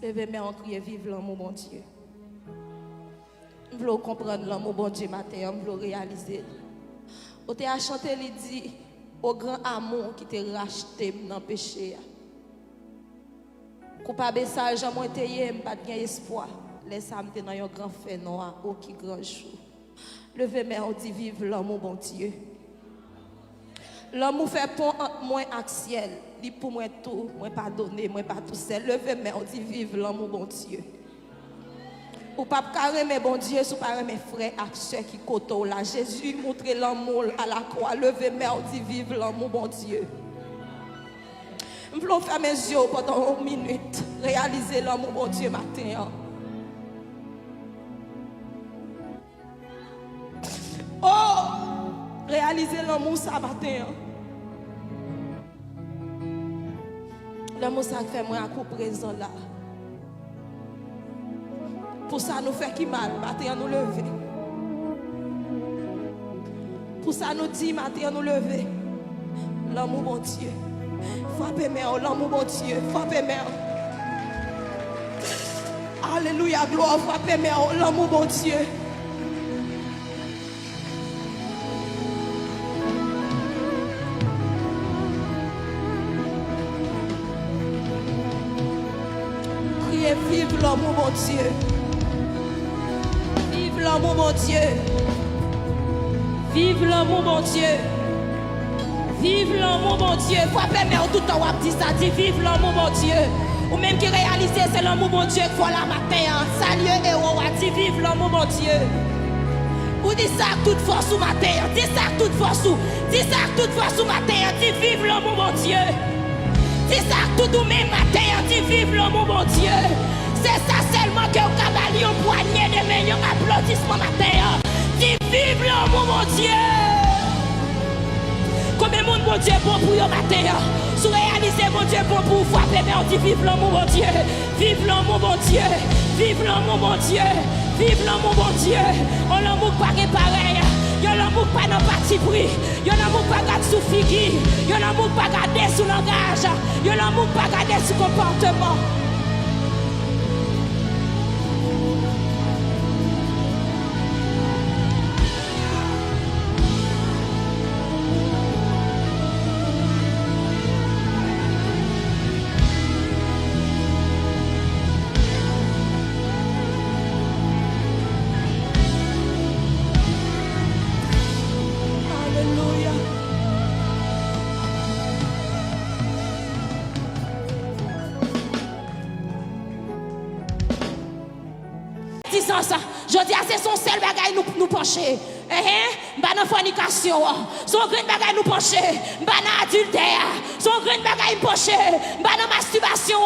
Levez-moi en crier, vive l'amour, mon Dieu. Je veux comprendre l'amour, bon Dieu, matin, je veux réaliser. Vous avez chanté, il dit, au grand amour qui t'a racheté dans le péché. Coupable ça, j'ai monté, je n'ai pas d'espoir. Laissez-moi dans un grand fait noir, au qui grand jour. Levez-moi, on dit, vive l'amour, bon Dieu. L'amour fait pont entre moi et le ciel. Il pour moi tout, moi pardonner, moi pas tout seul. Levez-moi, on dit, vive l'amour, bon Dieu. Ou pas carrément bon Dieu, sous par mes frères et sœurs qui côtoient là. Jésus montre l'amour à la croix. Levez-moi, on dit vive l'amour, bon Dieu. Je veux faire mes yeux pendant 1 minute. Réaliser l'amour, bon Dieu, matin. Oh! Réaliser l'amour, ça matin. L'amour, ça fait moi un coup présent là. Pour ça, nous fait qui mal, matin nous lever. Pour ça, nous dit, matin nous lever. L'amour, bon Dieu. Frappez-moi, l'amour, bon Dieu. Frappez-moi. Alléluia, gloire, frappez-moi, l'amour, bon Dieu. Criez, vive l'amour, bon Dieu. Vive l'amour, mon Dieu. Vive l'amour, mon Dieu. Vive l'amour, mon Dieu. Frappez-moi tout le temps, on dit ça, dit vive l'amour, mon Dieu. Ou même qui réalise, c'est l'amour, mon Dieu, qu'il faut la matin. Salut, et on dit vive l'amour, mon Dieu. Ou dit ça toute force au matin. Dis ça toute force. Dis ça toute force au matin. Dis vive l'amour, mon Dieu. Dis ça tout au même matin. Dis vive l'amour, mon Dieu. C'est ça seulement que vous cavalier au poignet de meilleurs applaudissements matin. Dis vive l'amour, mon Dieu. Combien de monde, mon Dieu, bon pour vous matin. Sous réaliser, mon Dieu, bon pour vous frapper, mais on dit vive l'amour, mon Dieu. Vive l'amour, mon Dieu. Vive l'amour, mon Dieu. Vive l'amour, mon Dieu. On l'amour pas pareil. Yon l'amour pas dans parti pris. Yon l'amour pas garder sous figure. Yon l'amour pas garder sous langage. Yon l'amour pas garder sous comportement. Ça. Je dis, c'est son seul bagage nous pencher. Bah dans fornication, son grand bagage nous pencher. Bah dans adultère, son grand bagage nous pencher. Bah dans masturbation,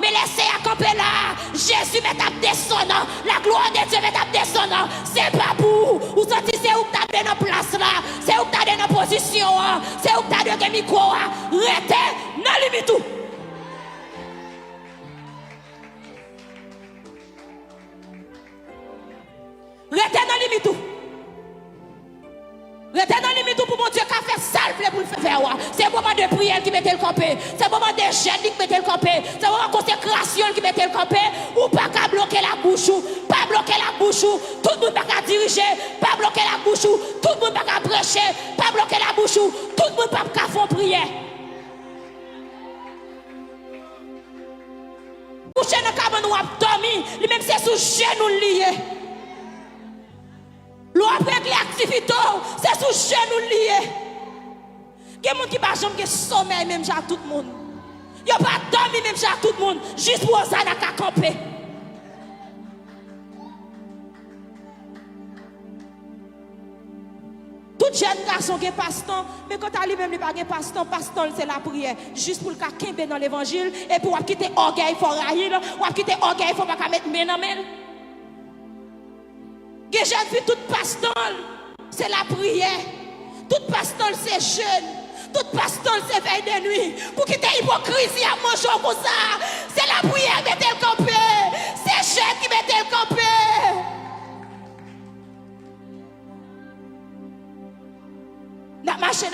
mais laissez à camper là. Jésus met à descendre, la gloire de Dieu met à descendre. C'est pas pour vous sentez c'est où tu as dans place là, c'est où tu as dans position, c'est où tu as dans micro. Restez dans limite tout. Restez dans le limite tout. Restez dans le limite tout pour mon Dieu qui a fait salve pour le faire. C'est le moment de prière qui mettait le campé. C'est le moment de jeûne qui mettait le campé. C'est le moment de consécration qui mettait le campé. Ou pas qu'à bloquer la bouche. Pas bloquer la bouche. Tout le monde pas qu'à diriger. Pas bloquer la bouche. Tout le monde pas qu'à prêcher. Pas bloquer la bouche. Tout le monde pas qu'à faire prière. Coucher dans le cabane ou dormir. Lui-même c'est sous genou lié. L'eau après l'activité, c'est sous genou lié. Il y a des gens qui ne sont pas sommeil même à tout le monde. Il n'y a pas dormi même à tout le monde. Juste pour ça, il y a qu'à camper. Tout jeune garçon qui est pasteur, mais quand tu même pas de pasteur, pasteur c'est la prière. Juste pour le cas qu'il dans l'évangile et pour quitter orgueil, il faut railler, ou quitter orgueil, il faut pas mettre main dans main. Que j'ai vu toute pasteur, c'est la prière. Toute pasteur, c'est jeûne. Toute pasteur, c'est veille de nuit. Pour quitter l'hypocrisie à manger comme ça, c'est la prière qui met le campé. C'est jeûne qui met le campé. N'a marché.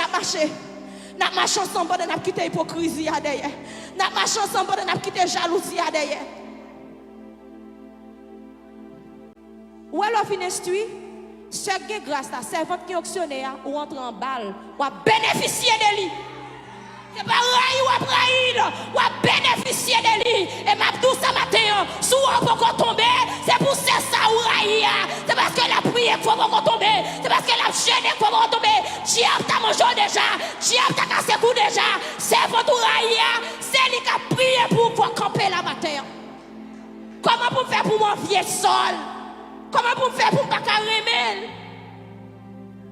N'a marché ensemble, n'a quitté l'hypocrisie derrière. N'a marché ensemble, n'a quitté la jalousie derrière. Ou alors fin instruit, chaque grâce la servante qui auctionnaire ou entre en balle, ou a bénéficier de lui. C'est pas raï ou abraïd, ou a bénéficier de lui. Et m'a tout ça matin, sous on peut tomber, c'est pour ça ou raï. C'est parce qu'elle a prié qu'il faut pas tomber. C'est parce qu'elle a gêné qu'il faut pas tomber. Diable t'a mangé déjà, diable t'a cassé le cou déjà. C'est votre raï, c'est lui qui a prié pour pouvoir camper la matin. Comment pour faire pour m'envier sol? Comment pour faire pour ne pas remettre?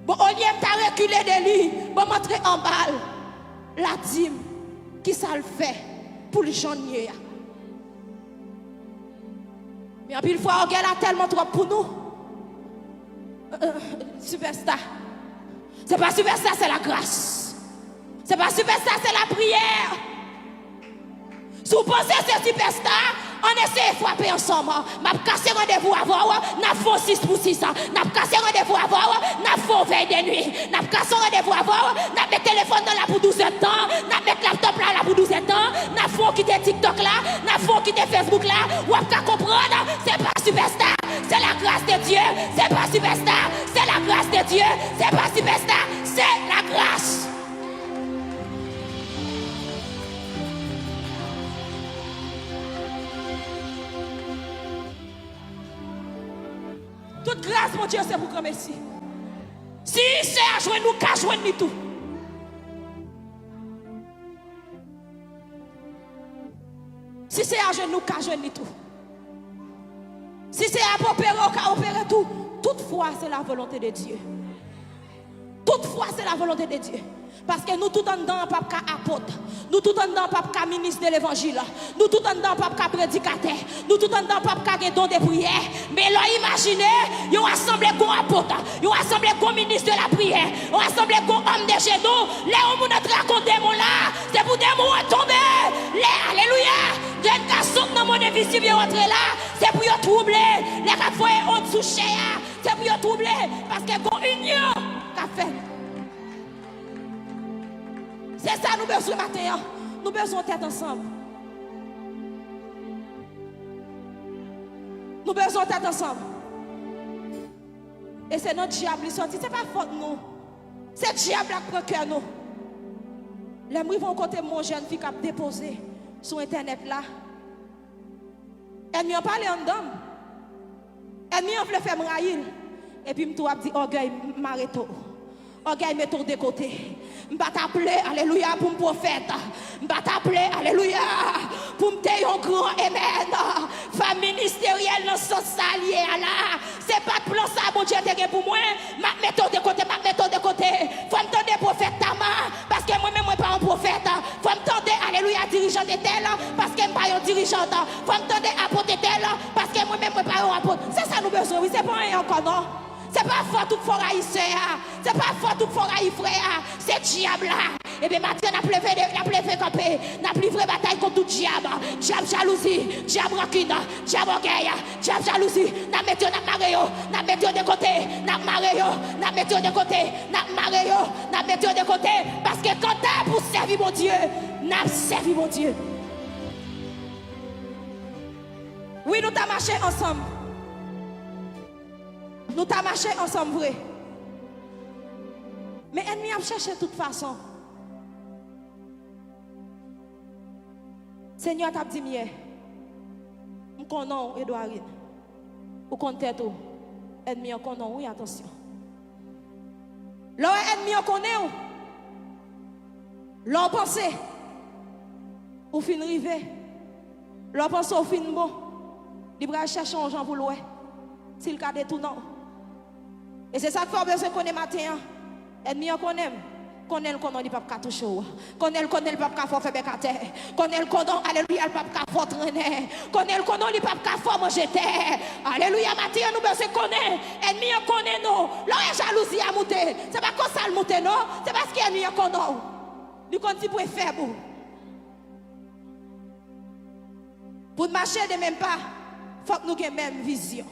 Bon, au lieu de reculer de lui, bon, montrer en balle la dîme qui ça le fait pour le janvier. Mais en plus, fois, on a tellement trop pour nous. Superstar. C'est pas superstar, c'est la grâce. C'est pas superstar, c'est la prière. Si vous pensez que c'est superstar, on essaie de frapper ensemble. M'a cassé rendez-vous avant, n'a fait 6 pour 6 ans. N'a cassé rendez-vous avant, n'a fait veille de nuit. N'a cassé rendez-vous avant, n'a mis téléphone dans la pour 12 ans, n'a mis laptop là pour 12 ans, n'a fait quitter TikTok là, n'a fait quitter Facebook là. Ou à comprendre, c'est pas superstar, c'est la grâce de Dieu. C'est pas superstar, c'est la grâce de Dieu. C'est pas superstar, c'est la grâce. Toute grâce, mon Dieu, c'est pour qu'on merci. Si c'est à jouer nous, qu'à jouer nous tout. Si c'est à jouer nous, qu'à jouer nous tout. Si c'est à opérer, qu'à opérer tout. Toutefois, c'est la volonté de Dieu. Toutefois, c'est la volonté de Dieu. Parce que nous tout en dedans, pas qu'à apôtre. Nous tout en dedans, pas qu'à ministre de l'évangile. Nous tout en dedans, pas qu'à prédicateur. Nous tout en dedans, pas qu'à don de prière. Mais là, imaginez, ils ont assemblé comme apôtre. Ils ont assemblé comme ministre de la prière. Ils ont assemblé comme homme de genoux. Les hommes nous racontent des mots là. C'est pour des mots tomber. Alléluia. Des garçons dans mon invisible entrer là. C'est pour y troubler. Les gars voient en dessous chez. C'est pour y troubler. Parce que qu'on union qu'a fait. C'est ça nous besoin matin. Nous besoin d'être ensemble. Nous besoin d'être ensemble. Et c'est notre diable qui sorti. Ce n'est pas faute nous. C'est le diable qui prend cœur nous. Les gens vont côté mon jeune fille qui a déposé sur internet là. Elle m'a parlé en dame. Elle m'a fait faire m'raïl. Et puis m'tou a dit orgueil m'arrêto. Orgueil met de côté. M'pa t'appeler alléluia pour me prophète. M'pa t'appeler alléluia pour me dire un grand amen. Femme ministérielle dans ce sens lié à là. C'est pas de plan ça bon Dieu te pour moi. Ma méthode de côté, ma méthode de côté. Faut me tendre prophète Tama parce que moi-même moi pas un prophète. Faut me tendre alléluia dirigeant de tel parce que moi pas un dirigeant. Faut me tendre apôtre de tel parce que moi-même moi pas un apôtre. C'est ça nous besoin, oui, c'est pas rien encore non. C'est pas fort tout fort haïssé, c'est pas fort tout fort haïssé, c'est diable là. Et bien maintenant, on a levé camper, on a livré bataille contre tout diable. Diable jalousie, diable rancune, diable orgueil, diable jalousie. On a mis de côté, on a mis de côté, on a mis de côté. Parce que quand t'as pour servir mon Dieu, on a servi mon Dieu. Oui, nous t'avons marché ensemble. Nous t'avons marché ensemble, vrai. Mais l'ennemi a cherché de toute façon. Seigneur t'a dit hier, nous connaissons Edouardine. Ou connaissez tout. Ennemi en connaît, oui, attention. L'ennemi en connaît, l'on pense, ou fin rivé, l'on pense au fin bon, il va chercher un gens pour l'ouer, s'il a des tout non. Et c'est ça qu'il faut besoin de connaître matin. Ennemi en connaît. Connaît le connaît, il ne peut pas toucher. Connaît le connaît, il ne peut pas faire bécater. Connaît le connaît, alléluia, il ne peut pas faire traîner. Connaît le connaît, il ne peut pas faire manger terre. Alléluia, matin, nous besoin de connaître. Ennemi en connaît, non. Là, il y a jalousie à monter. Ce n'est pas comme ça le monter, non. C'est parce qu'il y a ennemi en connaît. Nous connaissons pour faire. Pour marcher de même pas, il faut que nous ayons la même vision.